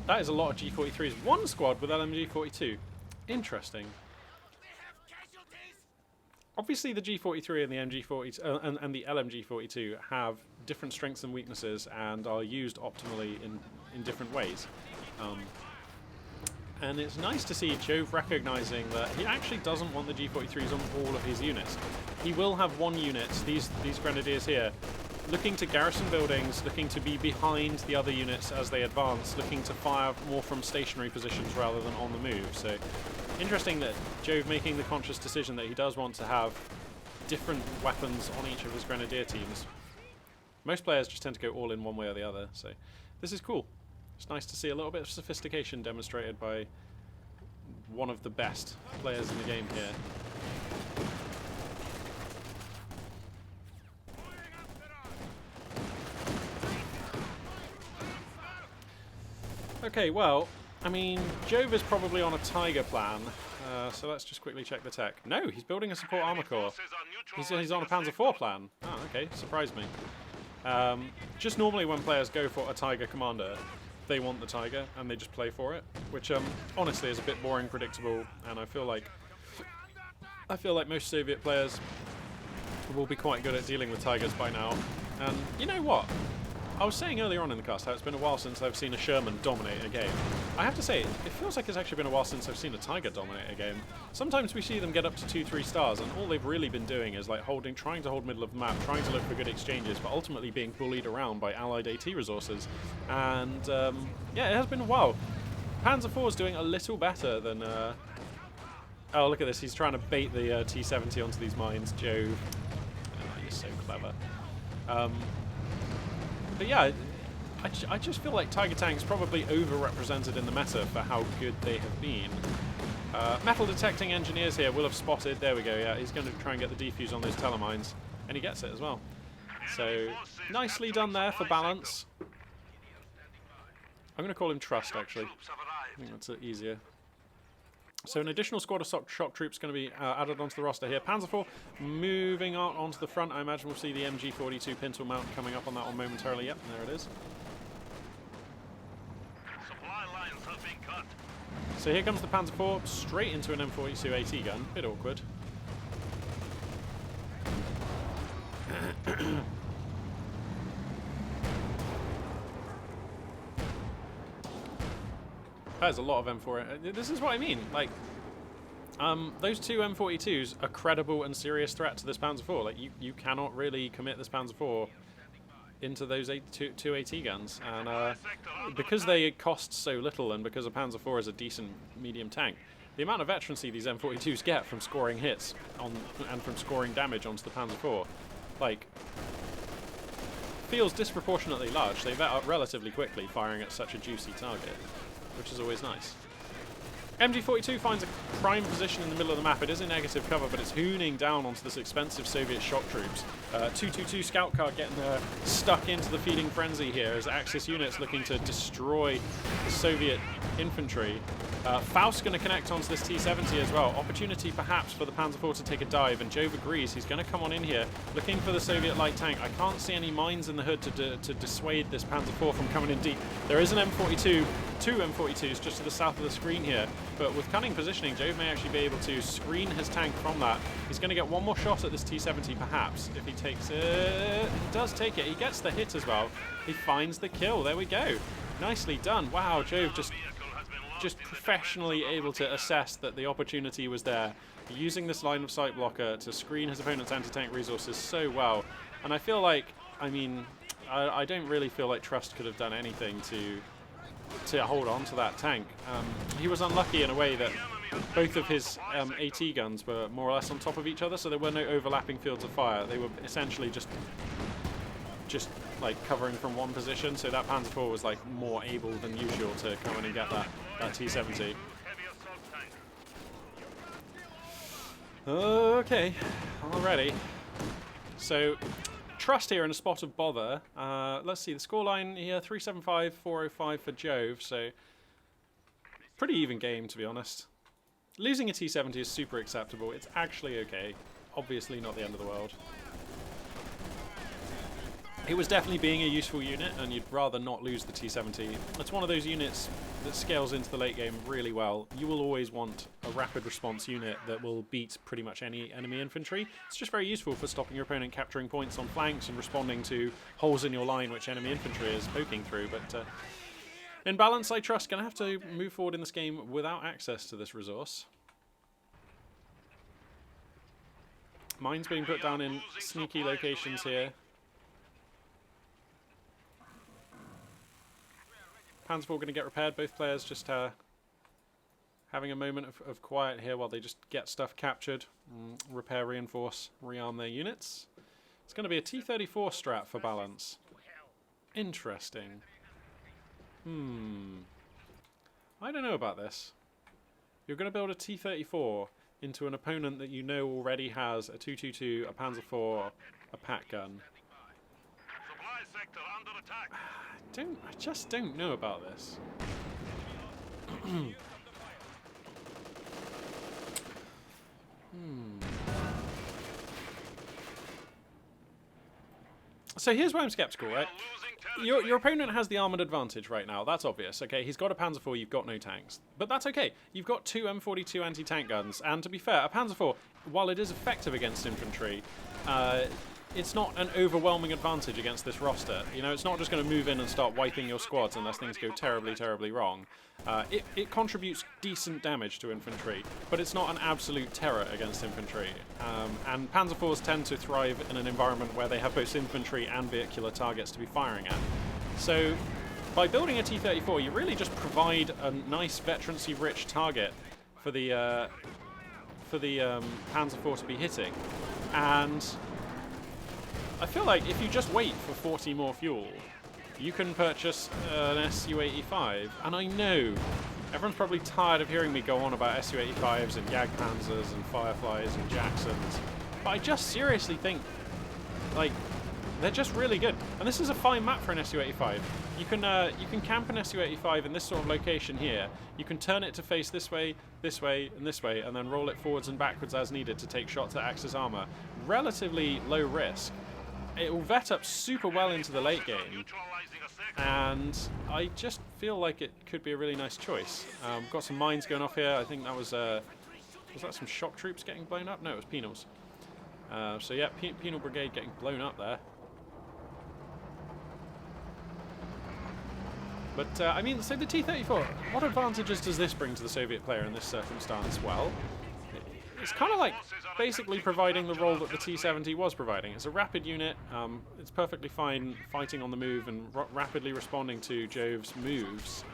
That is a lot of G43s. One squad with LMG42. Interesting. Obviously, the G43 and the MG40 and the LMG42 have different strengths and weaknesses and are used optimally in different ways. And it's nice to see Jove recognizing that he actually doesn't want the G43s on all of his units. He will have one unit, these Grenadiers here, looking to garrison buildings, looking to be behind the other units as they advance, looking to fire more from stationary positions rather than on the move. So, interesting that Jove making the conscious decision that he does want to have different weapons on each of his Grenadier teams. Most players just tend to go all in one way or the other, so this is cool. It's nice to see a little bit of sophistication demonstrated by one of the best players in the game here. Okay, well, I mean, Jove is probably on a Tiger plan, so let's just quickly check the tech. No, he's building a support armor core. He's on a Panzer IV plan. Oh, okay, surprised me. Just normally when players go for a Tiger commander, they want the Tiger and they just play for it, which honestly is a bit boring, predictable, and I feel like most Soviet players will be quite good at dealing with Tigers by now. And you know what? I was saying earlier on in the cast how it's been a while since I've seen a Sherman dominate a game. I have to say, it feels like it's actually been a while since I've seen a Tiger dominate a game. Sometimes we see them get up to 2-3 stars, and all they've really been doing is like trying to hold middle of the map, trying to look for good exchanges, but ultimately being bullied around by allied AT resources. And yeah, it has been a while. Panzer IV is doing a little better than... Oh, look at this. He's trying to bait the T-70 onto these mines. Jove. Oh, you're so clever. But yeah, I just feel like Tiger tanks probably overrepresented in the meta for how good they have been. Metal detecting engineers here will have spotted. There we go, yeah. He's going to try and get the defuse on those telemines. And he gets it as well. So, nicely done there for balance. I'm going to call him Trust, actually. I think that's easier. So an additional squad of shock troops going to be added onto the roster here. Panzer IV moving on onto the front. I imagine we'll see the MG42 pintle mount coming up on that one momentarily. Yep, there it is. Supply lines have been cut. So here comes the Panzer IV straight into an M42 AT gun. Bit awkward. There's a lot of M4. This is what I mean. Like, those two M42s are credible and serious threat to this Panzer IV. Like, you cannot really commit this Panzer IV into those two AT guns, and because they cost so little, and because a Panzer IV is a decent medium tank, the amount of veterancy these M42s get from scoring hits and from scoring damage onto the Panzer IV, like, feels disproportionately large. They vet up relatively quickly, firing at such a juicy target, which is always nice. MG42 finds a prime position in the middle of the map. It is in negative cover, but it's hooning down onto this expensive Soviet shock troops. 222 scout car getting stuck into the feeding frenzy here as Axis units looking to destroy the Soviet infantry. Faust's going to connect onto this T-70 as well. Opportunity perhaps for the Panzer IV to take a dive, and Jove agrees. He's going to come on in here looking for the Soviet light tank. I can't see any mines in the hood to dissuade this Panzer IV from coming in deep. There is an M42, two M42s just to the south of the screen here, but with cunning positioning, Jove may actually be able to screen his tank from that. He's going to get one more shot at this T-70 perhaps, if he takes it. He does take it. He gets the hit as well. He finds the kill. There we go. Nicely done. Wow, Jove just professionally able to assess that the opportunity was there, using this line of sight blocker to screen his opponent's anti-tank resources so well. And I feel like, I mean, I don't really feel like Trust could have done anything to hold on to that tank. He was unlucky in a way that both of his AT guns were more or less on top of each other, so there were no overlapping fields of fire. They were essentially just like covering from one position, so that Panzer IV was like more able than usual to come in and get that T-70. Okay, alrighty. So Trust here in a spot of bother. Let's see, the scoreline here, 375, 405 for Jove, so pretty even game, to be honest. Losing a T-70 is super acceptable. It's actually okay. Obviously not the end of the world. It was definitely being a useful unit, and you'd rather not lose the T-70. It's one of those units that scales into the late game really well. You will always want a rapid response unit that will beat pretty much any enemy infantry. It's just very useful for stopping your opponent capturing points on flanks and responding to holes in your line which enemy infantry is poking through. But in balance, I trust, going to have to move forward in this game without access to this resource. Mines being put down in sneaky locations here. Panzer IV going to get repaired. Both players just having a moment of quiet here while they just get stuff captured, repair, reinforce, rearm their units. It's going to be a T-34 strat for balance. Interesting. I don't know about this. You're going to build a T-34 into an opponent that you know already has a 222, a Panzer IV, a Pat gun. Supply sector under attack. I just don't know about this. So here's why I'm skeptical, right? Your opponent has the armoured advantage right now. That's obvious, okay? He's got a Panzer IV, you've got no tanks. But that's okay. You've got 2 M42 anti-tank guns, and to be fair, a Panzer IV, while it is effective against infantry, it's not an overwhelming advantage against this roster. You know, it's not just going to move in and start wiping your squads unless things go terribly, terribly wrong. It contributes decent damage to infantry, but it's not an absolute terror against infantry. And Panzer IVs tend to thrive in an environment where they have both infantry and vehicular targets to be firing at. So by building a T-34, you really just provide a nice veterancy-rich target for the Panzer IV to be hitting. And I feel like if you just wait for 40 more fuel, you can purchase an Su-85. And I know everyone's probably tired of hearing me go on about Su-85s and Jagdpanzers and Fireflies and Jacksons, but I just seriously think, like, they're just really good. And this is a fine map for an Su-85. You can camp an Su-85 in this sort of location here. You can turn it to face this way, and this way, and then roll it forwards and backwards as needed to take shots at Axis armor. Relatively low risk. It will vet up super well into the late game, and I just feel like it could be a really nice choice. Got some mines going off here. I think that was that some shock troops getting blown up? No, it was penals. So yeah, penal brigade getting blown up there. But I mean, so the T-34, what advantages does this bring to the Soviet player in this circumstance? Well, it's kind of like basically providing the role that the T-70 was providing. It's a rapid unit. It's perfectly fine fighting on the move and rapidly responding to Jove's moves.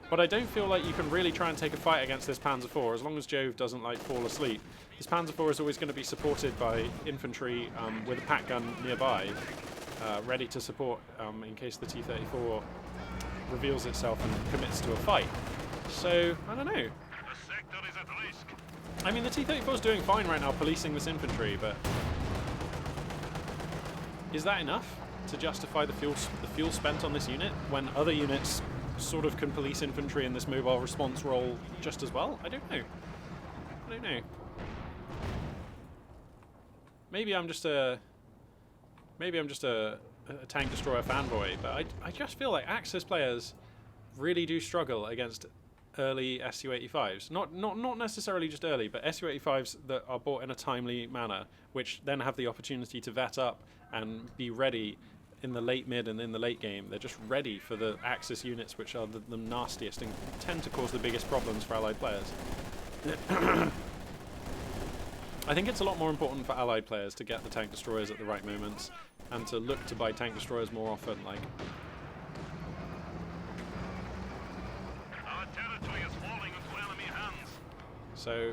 But I don't feel like you can really try and take a fight against this Panzer IV as long as Jove doesn't like fall asleep. This Panzer IV is always going to be supported by infantry with a pack gun nearby, ready to support in case the T-34 reveals itself and commits to a fight. So, I don't know. I mean, the T-34 is doing fine right now policing this infantry, but is that enough to justify the fuel spent on this unit when other units sort of can police infantry in this mobile response role just as well? I don't know. I don't know. Maybe I'm just a tank destroyer fanboy, but I just feel like Axis players really do struggle against early Su-85s. Not necessarily just early, but Su-85s that are bought in a timely manner, which then have the opportunity to vet up and be ready in the late mid and in the late game. They're just ready for the Axis units, which are the nastiest and tend to cause the biggest problems for Allied players. I think it's a lot more important for Allied players to get the tank destroyers at the right moments and to look to buy tank destroyers more often. Like, so,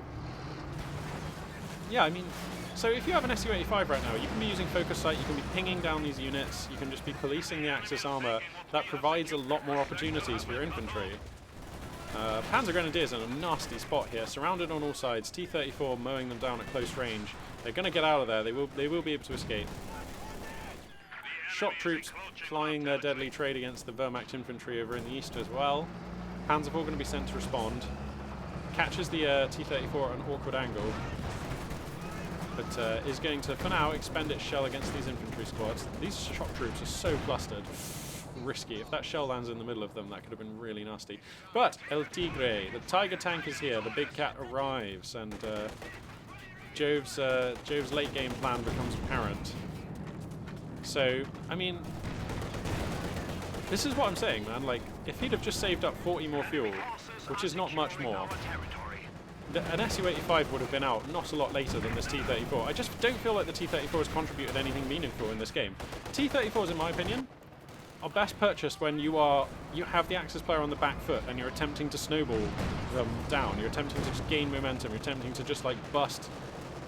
yeah, I mean, so if you have an Su-85 right now, you can be using focus sight, you can be pinging down these units, you can just be policing the Axis armor. That provides a lot more opportunities for your infantry. Panzer Grenadiers in a nasty spot here, surrounded on all sides. T-34 mowing them down at close range. They're going to get out of there. They will be able to escape. Shock troops flying their deadly trade against the Wehrmacht infantry over in the east as well. Panzer IV going to be sent to respond. Catches the T-34 at an awkward angle, but is going to, for now, expend its shell against these infantry squads. These shock troops are so clustered. Risky. If that shell lands in the middle of them, that could have been really nasty. But El Tigre, the Tiger tank is here. The big cat arrives, and Jove's late game plan becomes apparent. So, I mean, this is what I'm saying, man. Like, if he'd have just saved up 40 more fuel, which is not much more, an Su-85 would have been out not a lot later than this T-34. I just don't feel like the T-34 has contributed anything meaningful in this game. T-34s, in my opinion, are best purchased when you have the Axis player on the back foot and you're attempting to snowball them down. You're attempting to just gain momentum. You're attempting to just like bust,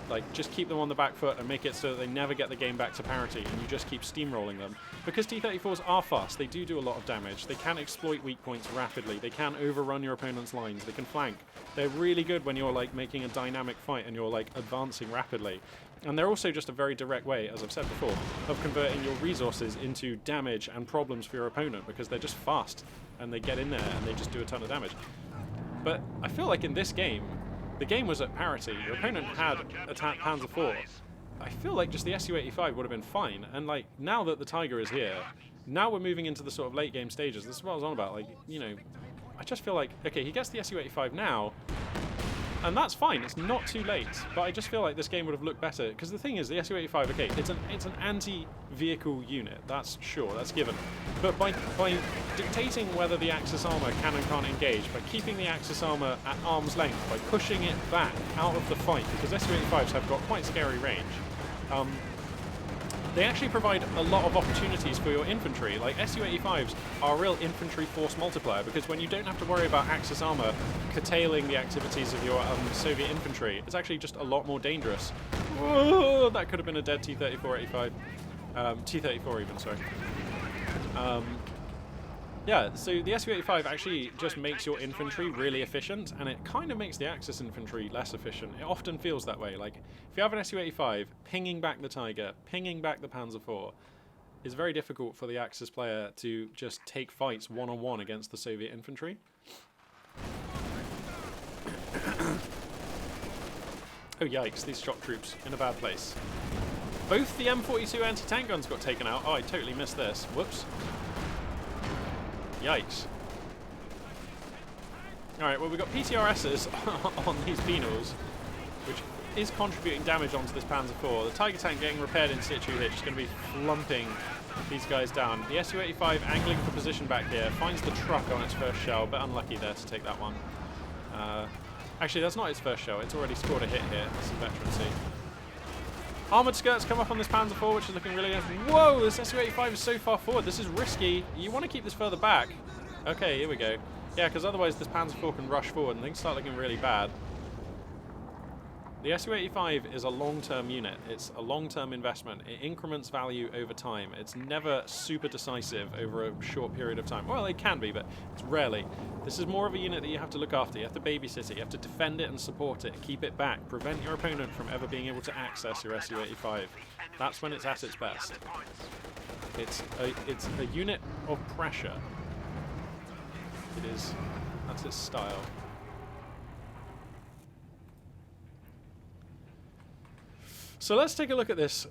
like just keep them on the back foot and make it so that they never get the game back to parity, and you just keep steamrolling them. Because T-34s are fast, they do a lot of damage. They can exploit weak points rapidly. They can overrun your opponent's lines. They can flank. They're really good when you're like making a dynamic fight and you're like advancing rapidly. And they're also just a very direct way, as I've said before, of converting your resources into damage and problems for your opponent, because they're just fast and they get in there and they just do a ton of damage. But I feel like in this game, the game was at parity. Your opponent had attacked Panzer IV. I feel like just the Su-85 would have been fine. And like now that the Tiger is here, now we're moving into the sort of late game stages. This is what I was on about. Like, you know, I just feel like, okay, he gets the Su-85 now, and that's fine. It's not too late. But I just feel like this game would have looked better. Because the thing is, the Su-85, okay, it's an anti-vehicle unit. That's sure, that's given. But by dictating whether the Axis armor can and can't engage, by keeping the Axis armor at arm's length, by pushing it back out of the fight, because Su-85s have got quite scary range, they actually provide a lot of opportunities for your infantry. Like, Su-85s are a real infantry force multiplier, because when you don't have to worry about Axis armor curtailing the activities of your Soviet infantry, it's actually just a lot more dangerous. Whoa, that could have been a dead T-34-85. T-34 even, sorry. Yeah, so the Su-85 actually just makes your infantry really efficient, and it kind of makes the Axis infantry less efficient. It often feels that way. Like, if you have an Su-85 pinging back the Tiger, pinging back the Panzer IV, it's very difficult for the Axis player to just take fights one-on-one against the Soviet infantry. Oh yikes, these shock troops in a bad place. Both the M42 anti-tank guns got taken out. Oh, I totally missed this. Whoops. Yikes. Alright, well, we've got PTRSs on these penals, which is contributing damage onto this Panzer IV. The Tiger tank getting repaired in situ here, just going to be flumping these guys down. The Su-85 angling for position back here, finds the truck on its first shell, but unlucky there to take that one. Actually, that's not its first shell, it's already scored a hit here. Some veterancy. Armoured skirts come up on this Panzer IV, which is looking really good. Whoa, this Su-85 is so far forward. This is risky. You want to keep this further back. Okay, here we go. Yeah, because otherwise this Panzer IV can rush forward and things start looking really bad. The Su-85 is a long-term unit. It's a long-term investment. It increments value over time. It's never super decisive over a short period of time. Well, it can be, but it's rarely. This is more of a unit that you have to look after. You have to babysit it. You have to defend it and support it. Keep it back. Prevent your opponent from ever being able to access your Su-85. That's when it's at its best. It's a unit of pressure. It is. That's its style. So let's take a look at this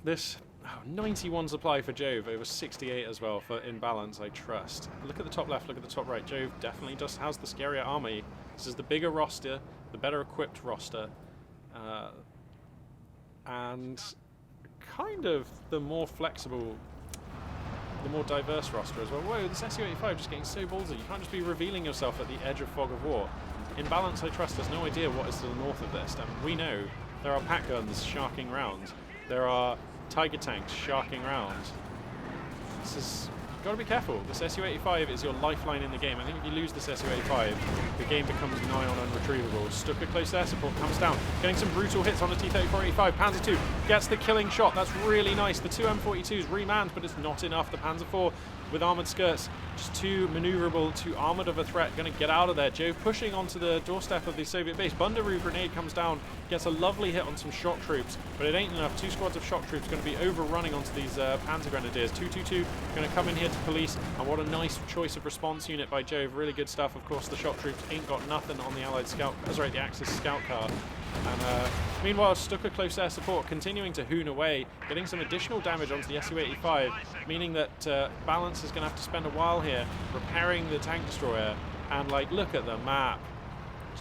91 supply for Jove, over 68 as well for in balance, I trust. Look at the top left, look at the top right. Jove definitely has the scarier army. This is the bigger roster, the better equipped roster, and kind of the more flexible, the more diverse roster as well. Whoa, this Su-85 just getting so ballsy. You can't just be revealing yourself at the edge of fog of war. In balance, I trust, there's no idea what is to the north of this. We know there are pack guns sharking round. There are Tiger tanks sharking round. This is... You've got to be careful. This Su-85 is your lifeline in the game. I think if you lose this Su-85, the game becomes nigh on unretrievable. Stuck at close air support, comes down. Getting some brutal hits on the T-34-85. Panzer II gets the killing shot. That's really nice. The two M42s remanned, but it's not enough. The Panzer IV with armoured skirts, just too manoeuvrable, too armoured of a threat. Going to get out of there. Jove pushing onto the doorstep of the Soviet base. Bundaroo grenade comes down, gets a lovely hit on some shock troops, but it ain't enough. Two squads of shock troops going to be overrunning onto these Panzer Grenadiers. 222 going to come in here to police, and what a nice choice of response unit by Jove. Really good stuff. Of course, the shock troops ain't got nothing on the Allied scout, the Axis scout car. And meanwhile, Stuka close air support continuing to hoon away, getting some additional damage onto the Su-85, meaning that Balance is going to have to spend a while here repairing the tank destroyer. And like, look at the map.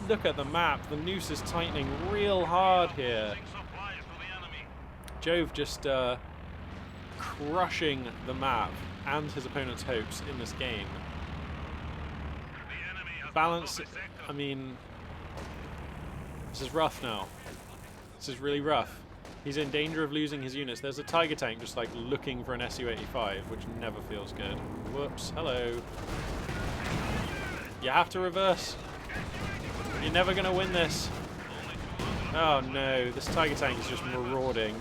Look at the map. The noose is tightening real hard here. Jove just crushing the map and his opponent's hopes in this game. Balance, I mean, this is rough now. This is really rough. He's in danger of losing his units. There's a Tiger tank just like looking for an Su-85, which never feels good. Whoops, hello. You have to reverse. You're never going to win this. Oh no, this Tiger tank is just marauding.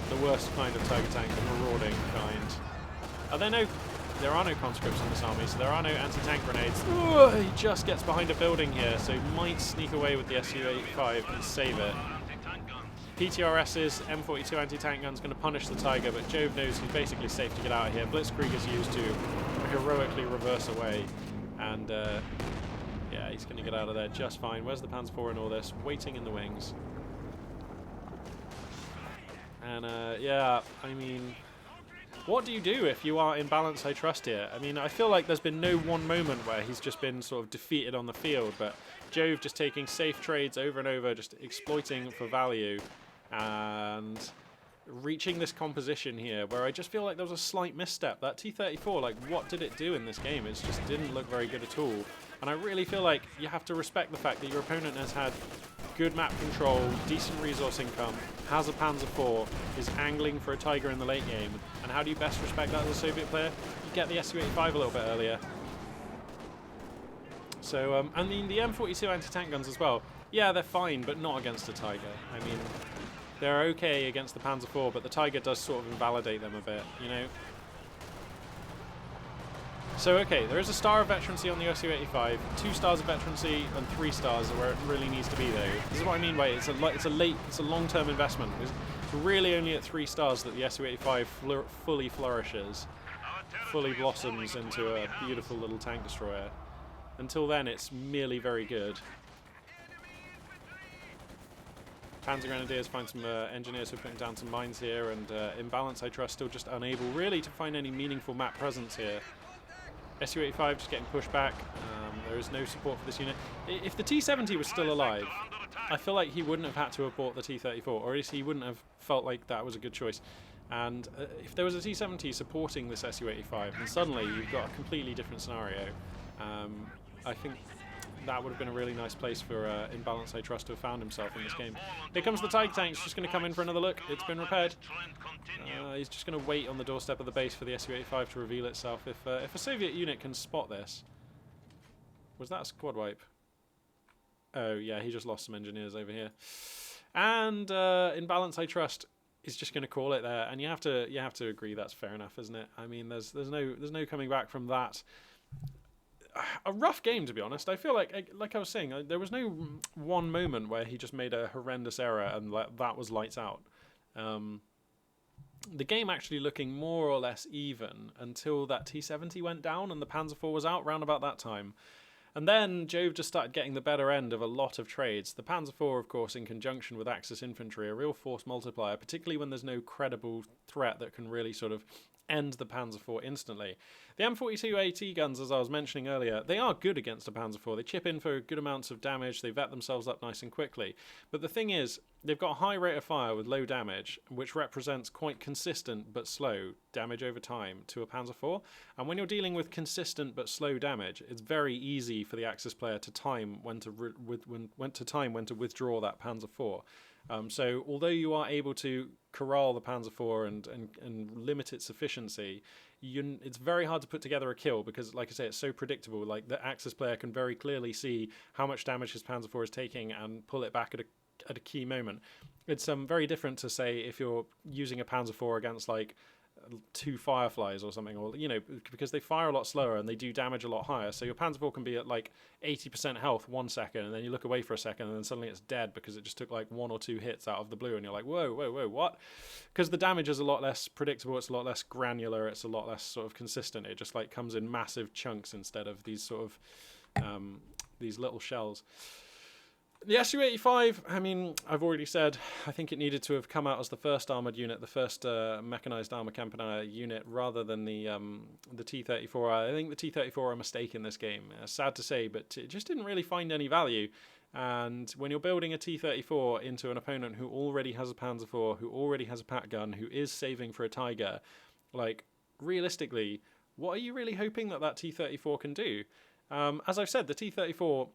The worst kind of Tiger tank, the marauding kind. There are no conscripts in this army, so there are no anti-tank grenades. Ooh, he just gets behind a building here, so he might sneak away with the Su-85 and save it. PTRS's M42 anti-tank gun's going to punish the Tiger, but Jove knows he's basically safe to get out of here. Blitzkrieg is used to heroically reverse away, and Yeah, he's going to get out of there just fine. Where's the Panzer IV in all this? Waiting in the wings. And, yeah, I mean, what do you do if you are in balance I trust here? I mean, I feel like there's been no one moment where he's just been sort of defeated on the field, but Jove just taking safe trades over and over, just exploiting for value, and reaching this composition here where I just feel like there was a slight misstep. That T-34, like, what did it do in this game? It just didn't look very good at all. And I really feel like you have to respect the fact that your opponent has had good map control, decent resource income, has a Panzer IV, is angling for a Tiger in the late game. And how do you best respect that as a Soviet player? You get the Su-85 a little bit earlier. So, I mean, the M42 anti-tank guns as well, yeah, they're fine, but not against a Tiger. I mean, they're okay against the Panzer IV, but the Tiger does sort of invalidate them a bit, you know? So, okay, there is a star of veterancy on the Su-85, 2 stars of veterancy, and 3 stars where it really needs to be, though. This is what I mean by it's a long-term investment. It's really only at 3 stars that the Su-85 fully flourishes, fully blossoms into a beautiful little tank destroyer. Until then, it's merely very good. Panzer Grenadiers find some engineers who are putting down some mines here, and in balance I trust still just unable really to find any meaningful map presence here. Su-85 just getting pushed back. There is no support for this unit. If the T-70 was still alive, I feel like he wouldn't have had to have bought the T-34, or at least he wouldn't have felt like that was a good choice. And if there was a T-70 supporting this Su-85, then suddenly you've got a completely different scenario. I think that would have been a really nice place for In Balance I Trust to have found himself in this game. Here comes the Tiger tank. He's just going to come in for another look. It's been repaired. He's just going to wait on the doorstep of the base for the Su-85 to reveal itself. If a Soviet unit can spot this... Was that a squad wipe? Oh, yeah, he just lost some engineers over here. And In Balance I Trust is just going to call it there. And you have to agree that's fair enough, isn't it? I mean, there's no coming back from that. A rough game, to be honest. I feel like I was saying, there was no one moment where he just made a horrendous error and that was lights out. The game actually looking more or less even until that T-70 went down and the Panzer IV was out round about that time. And then Jove just started getting the better end of a lot of trades. The Panzer IV, of course, in conjunction with Axis infantry, a real force multiplier, particularly when there's no credible threat that can really sort of end the Panzer IV instantly. The M42 AT guns, as I was mentioning earlier, they are good against a Panzer IV. They chip in for good amounts of damage, they vet themselves up nice and quickly. But the thing is, they've got a high rate of fire with low damage, which represents quite consistent but slow damage over time to a Panzer IV. And when you're dealing with consistent but slow damage, it's very easy for the Axis player to time when to withdraw that Panzer IV. So although you are able to corral the Panzer IV and limit its efficiency, it's very hard to put together a kill because, like I say, it's so predictable. Like the Axis player can very clearly see how much damage his Panzer IV is taking and pull it back at a key moment. It's very different to, say, if you're using a Panzer IV against like 2 Fireflies or something, or because they fire a lot slower and they do damage a lot higher. So your Panzer IV can be at like 80% health 1 second, and then you look away for a second, and then suddenly it's dead because it just took like 1 or 2 hits out of the blue, and you're like, whoa, what? Because the damage is a lot less predictable, it's a lot less granular, it's a lot less sort of consistent. It just like comes in massive chunks instead of these sort of these little shells. The Su-85, I mean, I've already said, I think it needed to have come out as the first armoured unit, the first mechanised armour Campanier unit, rather than the T-34. I think the T-34 are a mistake in this game. Sad to say, but it just didn't really find any value. And when you're building a T-34 into an opponent who already has a Panzer IV, who already has a Pat gun, who is saving for a Tiger, like, realistically, what are you really hoping that T-34 can do? As I've said, the T-34,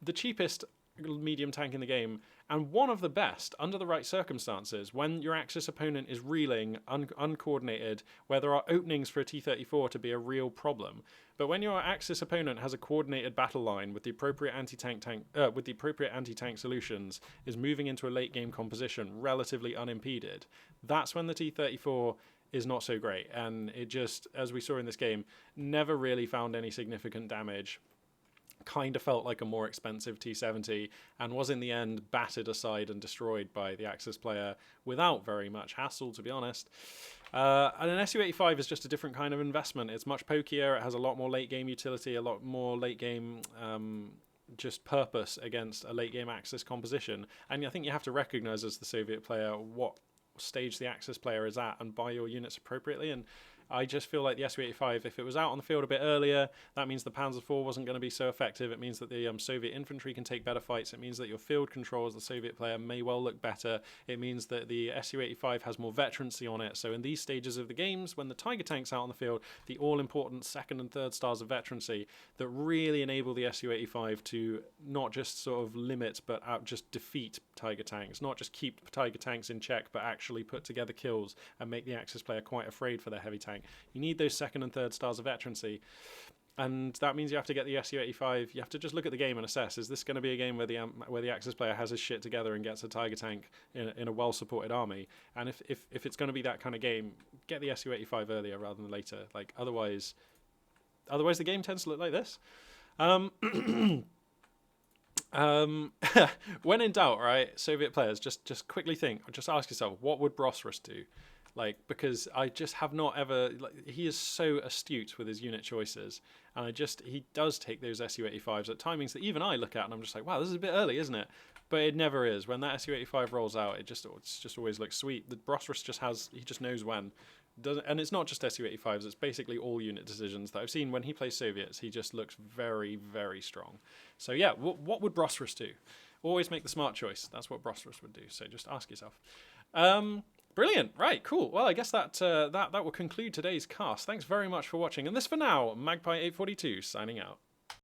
the cheapest medium tank in the game, and one of the best under the right circumstances when your Axis opponent is reeling, uncoordinated, where there are openings for a T-34 to be a real problem. But when your Axis opponent has a coordinated battle line with the appropriate anti-tank solutions, is moving into a late game composition relatively unimpeded, that's when the T-34 is not so great. And it just, as we saw in this game, never really found any significant damage. Kind of felt like a more expensive T-70 and was in the end battered aside and destroyed by the Axis player without very much hassle, to be honest. And an Su-85 is just a different kind of investment. It's much pokier, it has a lot more late game utility, a lot more late game just purpose against a late game Axis composition. And I think you have to recognize as the Soviet player what stage the Axis player is at and buy your units appropriately. And I just feel like the Su-85, if it was out on the field a bit earlier, that means the Panzer IV wasn't going to be so effective. It means that the Soviet infantry can take better fights. It means that your field control as the Soviet player may well look better. It means that the Su-85 has more veterancy on it. So in these stages of the games, when the Tiger tank's out on the field, the all-important second and third stars of veterancy that really enable the Su-85 to not just sort of limit, but just defeat Tiger tanks, not just keep Tiger tanks in check, but actually put together kills and make the Axis player quite afraid for their heavy tank. You need those second and third stars of veterancy, and that means you have to get the Su-85. You have to just look at the game and assess: is this going to be a game where the Axis player has his shit together and gets a Tiger tank in a well-supported army? And if it's going to be that kind of game, get the Su-85 earlier rather than later. Like otherwise the game tends to look like this. When in doubt, right, Soviet players, just quickly think, just ask yourself, what would Brosrus do? Like, because I just have not ever, like, he is so astute with his unit choices, and he does take those Su-85s at timings that even I look at and I'm just like, wow, this is a bit early, isn't it? But it never is. When that Su-85 rolls out, it just always looks sweet. The Brosrus he just knows when. And it's not just Su-85s, it's basically all unit decisions that I've seen. When he plays Soviets, he just looks very, very strong. So yeah, what would Brosrus do? Always make the smart choice. That's what Brosrus would do. So just ask yourself. Brilliant. Right, cool. Well, I guess that will conclude today's cast. Thanks very much for watching. And this for now, Magpie842 signing out.